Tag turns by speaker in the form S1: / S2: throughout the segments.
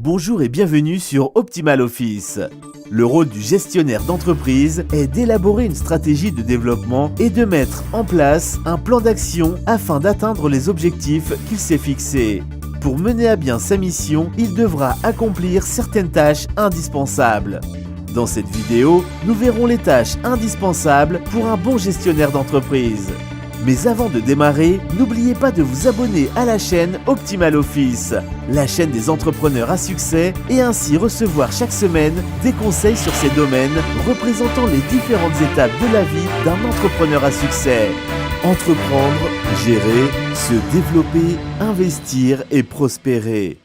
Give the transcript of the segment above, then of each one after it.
S1: Bonjour et bienvenue sur Optimal Office. Le rôle du gestionnaire d'entreprise est d'élaborer une stratégie de développement et de mettre en place un plan d'action afin d'atteindre les objectifs qu'il s'est fixés. Pour mener à bien sa mission, il devra accomplir certaines tâches indispensables. Dans cette vidéo, nous verrons les tâches indispensables pour un bon gestionnaire d'entreprise. Mais avant de démarrer, n'oubliez pas de vous abonner à la chaîne Optimal Office, la chaîne des entrepreneurs à succès, et ainsi recevoir chaque semaine des conseils sur ces domaines représentant les différentes étapes de la vie d'un entrepreneur à succès. Entreprendre, gérer, se développer, investir et prospérer.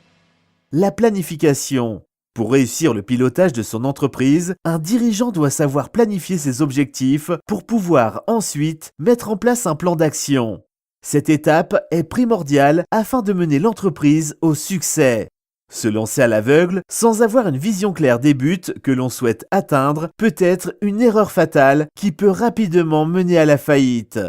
S1: La planification. Pour réussir le pilotage de son entreprise, un dirigeant doit savoir planifier ses objectifs pour pouvoir ensuite mettre en place un plan d'action. Cette étape est primordiale afin de mener l'entreprise au succès. Se lancer à l'aveugle sans avoir une vision claire des buts que l'on souhaite atteindre peut être une erreur fatale qui peut rapidement mener à la faillite.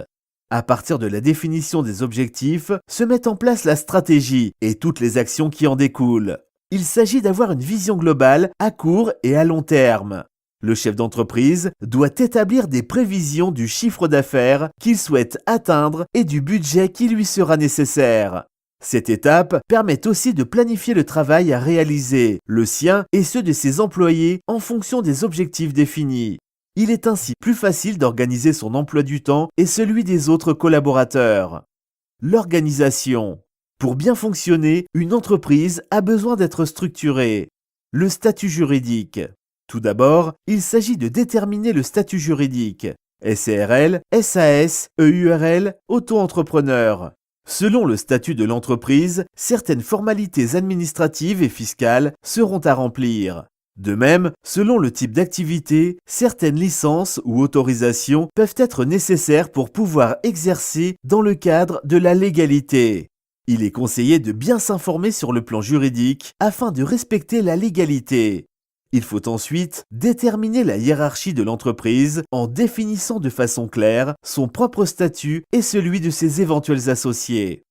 S1: À partir de la définition des objectifs, se met en place la stratégie et toutes les actions qui en découlent. Il s'agit d'avoir une vision globale à court et à long terme. Le chef d'entreprise doit établir des prévisions du chiffre d'affaires qu'il souhaite atteindre et du budget qui lui sera nécessaire. Cette étape permet aussi de planifier le travail à réaliser, le sien et ceux de ses employés en fonction des objectifs définis. Il est ainsi plus facile d'organiser son emploi du temps et celui des autres collaborateurs. L'organisation. Pour bien fonctionner, une entreprise a besoin d'être structurée. Le statut juridique. Tout d'abord, il s'agit de déterminer le statut juridique. SARL, SAS, EURL, auto-entrepreneur. Selon le statut de l'entreprise, certaines formalités administratives et fiscales seront à remplir. De même, selon le type d'activité, certaines licences ou autorisations peuvent être nécessaires pour pouvoir exercer dans le cadre de la légalité. Il est conseillé de bien s'informer sur le plan juridique afin de respecter la légalité. Il faut ensuite déterminer la hiérarchie de l'entreprise en définissant de façon claire son propre statut et celui de ses éventuels associés.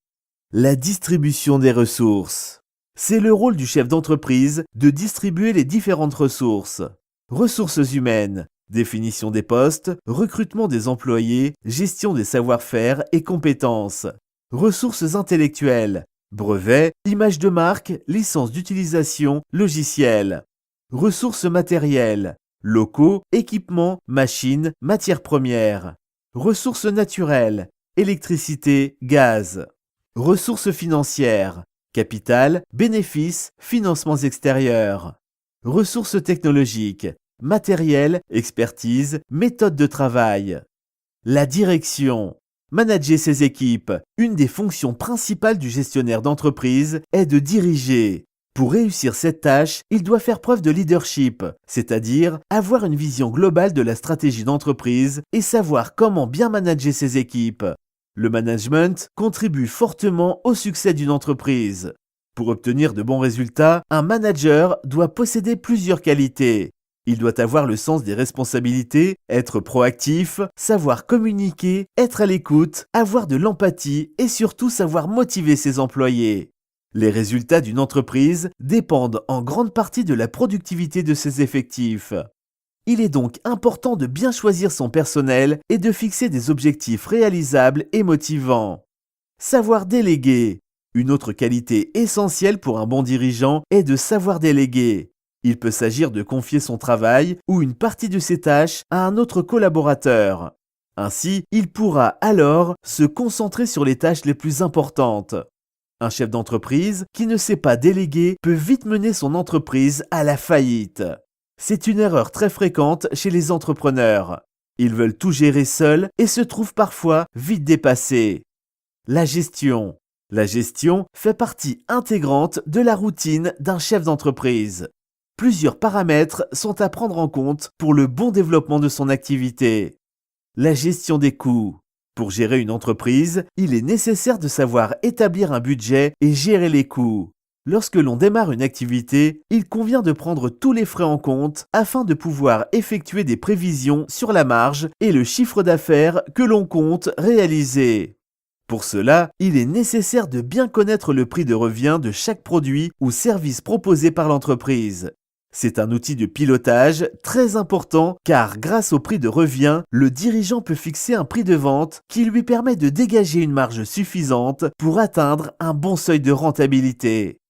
S1: La distribution des ressources. C'est le rôle du chef d'entreprise de distribuer les différentes ressources. Ressources humaines, définition des postes, recrutement des employés, gestion des savoir-faire et compétences. Ressources intellectuelles, brevets, images de marque, licences d'utilisation, logiciels. Ressources matérielles, locaux, équipements, machines, matières premières. Ressources naturelles, électricité, gaz. Ressources financières, capital, bénéfices, financements extérieurs. Ressources technologiques, matériel, expertise, méthode de travail. La direction. Manager ses équipes. Une des fonctions principales du gestionnaire d'entreprise est de diriger. Pour réussir cette tâche, il doit faire preuve de leadership, c'est-à-dire avoir une vision globale de la stratégie d'entreprise et savoir comment bien manager ses équipes. Le management contribue fortement au succès d'une entreprise. Pour obtenir de bons résultats, un manager doit posséder plusieurs qualités. Il doit avoir le sens des responsabilités, être proactif, savoir communiquer, être à l'écoute, avoir de l'empathie et surtout savoir motiver ses employés. Les résultats d'une entreprise dépendent en grande partie de la productivité de ses effectifs. Il est donc important de bien choisir son personnel et de fixer des objectifs réalisables et motivants. Savoir déléguer. Une autre qualité essentielle pour un bon dirigeant est de savoir déléguer. Il peut s'agir de confier son travail ou une partie de ses tâches à un autre collaborateur. Ainsi, il pourra alors se concentrer sur les tâches les plus importantes. Un chef d'entreprise qui ne sait pas déléguer peut vite mener son entreprise à la faillite. C'est une erreur très fréquente chez les entrepreneurs. Ils veulent tout gérer seuls et se trouvent parfois vite dépassés. La gestion. La gestion fait partie intégrante de la routine d'un chef d'entreprise. Plusieurs paramètres sont à prendre en compte pour le bon développement de son activité. La gestion des coûts. Pour gérer une entreprise, il est nécessaire de savoir établir un budget et gérer les coûts. Lorsque l'on démarre une activité, il convient de prendre tous les frais en compte afin de pouvoir effectuer des prévisions sur la marge et le chiffre d'affaires que l'on compte réaliser. Pour cela, il est nécessaire de bien connaître le prix de revient de chaque produit ou service proposé par l'entreprise. C'est un outil de pilotage très important car grâce au prix de revient, le dirigeant peut fixer un prix de vente qui lui permet de dégager une marge suffisante pour atteindre un bon seuil de rentabilité.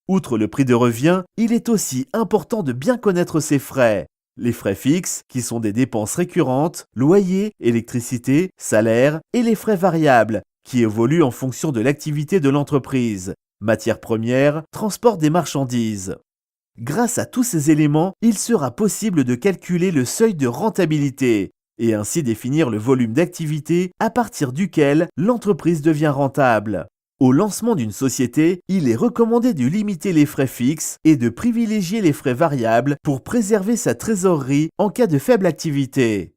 S1: Outre le prix de revient, il est aussi important de bien connaître ses frais. Les frais fixes, qui sont des dépenses récurrentes, loyer, électricité, salaire, et les frais variables, qui évoluent en fonction de l'activité de l'entreprise, matières premières, transport des marchandises. Grâce à tous ces éléments, il sera possible de calculer le seuil de rentabilité et ainsi définir le volume d'activité à partir duquel l'entreprise devient rentable. Au lancement d'une société, il est recommandé de limiter les frais fixes et de privilégier les frais variables pour préserver sa trésorerie en cas de faible activité.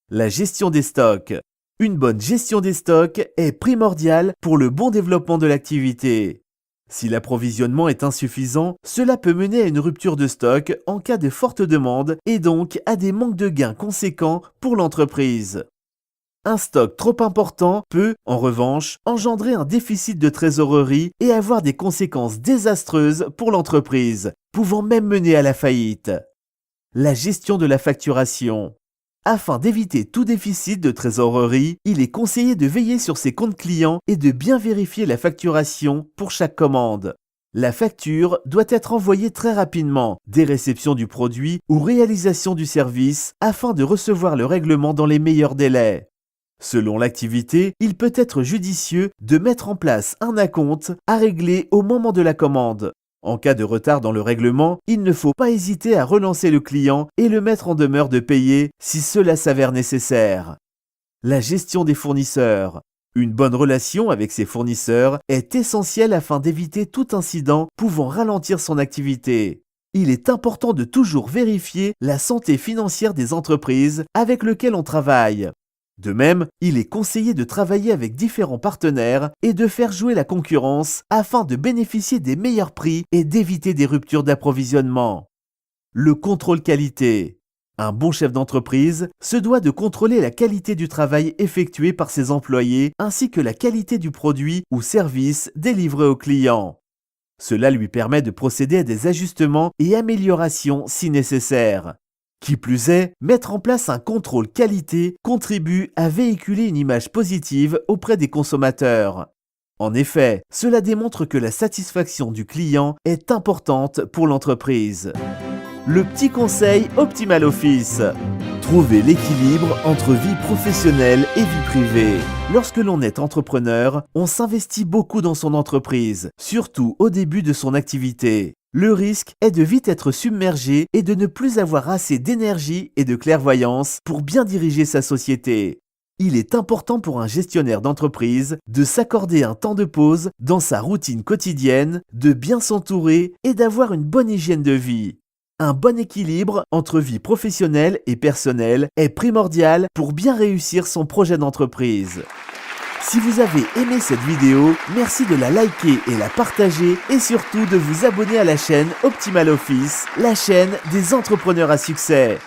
S1: La gestion des stocks. Une bonne gestion des stocks est primordiale pour le bon développement de l'activité. Si l'approvisionnement est insuffisant, cela peut mener à une rupture de stock en cas de forte demande et donc à des manques de gains conséquents pour l'entreprise. Un stock trop important peut, en revanche, engendrer un déficit de trésorerie et avoir des conséquences désastreuses pour l'entreprise, pouvant même mener à la faillite. La gestion de la facturation. Afin d'éviter tout déficit de trésorerie, il est conseillé de veiller sur ses comptes clients et de bien vérifier la facturation pour chaque commande. La facture doit être envoyée très rapidement, dès réception du produit ou réalisation du service, afin de recevoir le règlement dans les meilleurs délais. Selon l'activité, il peut être judicieux de mettre en place un acompte à régler au moment de la commande. En cas de retard dans le règlement, il ne faut pas hésiter à relancer le client et le mettre en demeure de payer si cela s'avère nécessaire. La gestion des fournisseurs. Une bonne relation avec ses fournisseurs est essentielle afin d'éviter tout incident pouvant ralentir son activité. Il est important de toujours vérifier la santé financière des entreprises avec lesquelles on travaille. De même, il est conseillé de travailler avec différents partenaires et de faire jouer la concurrence afin de bénéficier des meilleurs prix et d'éviter des ruptures d'approvisionnement. Le contrôle qualité. Un bon chef d'entreprise se doit de contrôler la qualité du travail effectué par ses employés ainsi que la qualité du produit ou service délivré aux clients. Cela lui permet de procéder à des ajustements et améliorations si nécessaire. Qui plus est, mettre en place un contrôle qualité contribue à véhiculer une image positive auprès des consommateurs. En effet, cela démontre que la satisfaction du client est importante pour l'entreprise. Le petit conseil Optimal Office. Trouver l'équilibre entre vie professionnelle et vie privée. Lorsque l'on est entrepreneur, on s'investit beaucoup dans son entreprise, surtout au début de son activité. Le risque est de vite être submergé et de ne plus avoir assez d'énergie et de clairvoyance pour bien diriger sa société. Il est important pour un gestionnaire d'entreprise de s'accorder un temps de pause dans sa routine quotidienne, de bien s'entourer et d'avoir une bonne hygiène de vie. Un bon équilibre entre vie professionnelle et personnelle est primordial pour bien réussir son projet d'entreprise. Si vous avez aimé cette vidéo, merci de la liker et la partager et surtout de vous abonner à la chaîne Optimal Office, la chaîne des entrepreneurs à succès.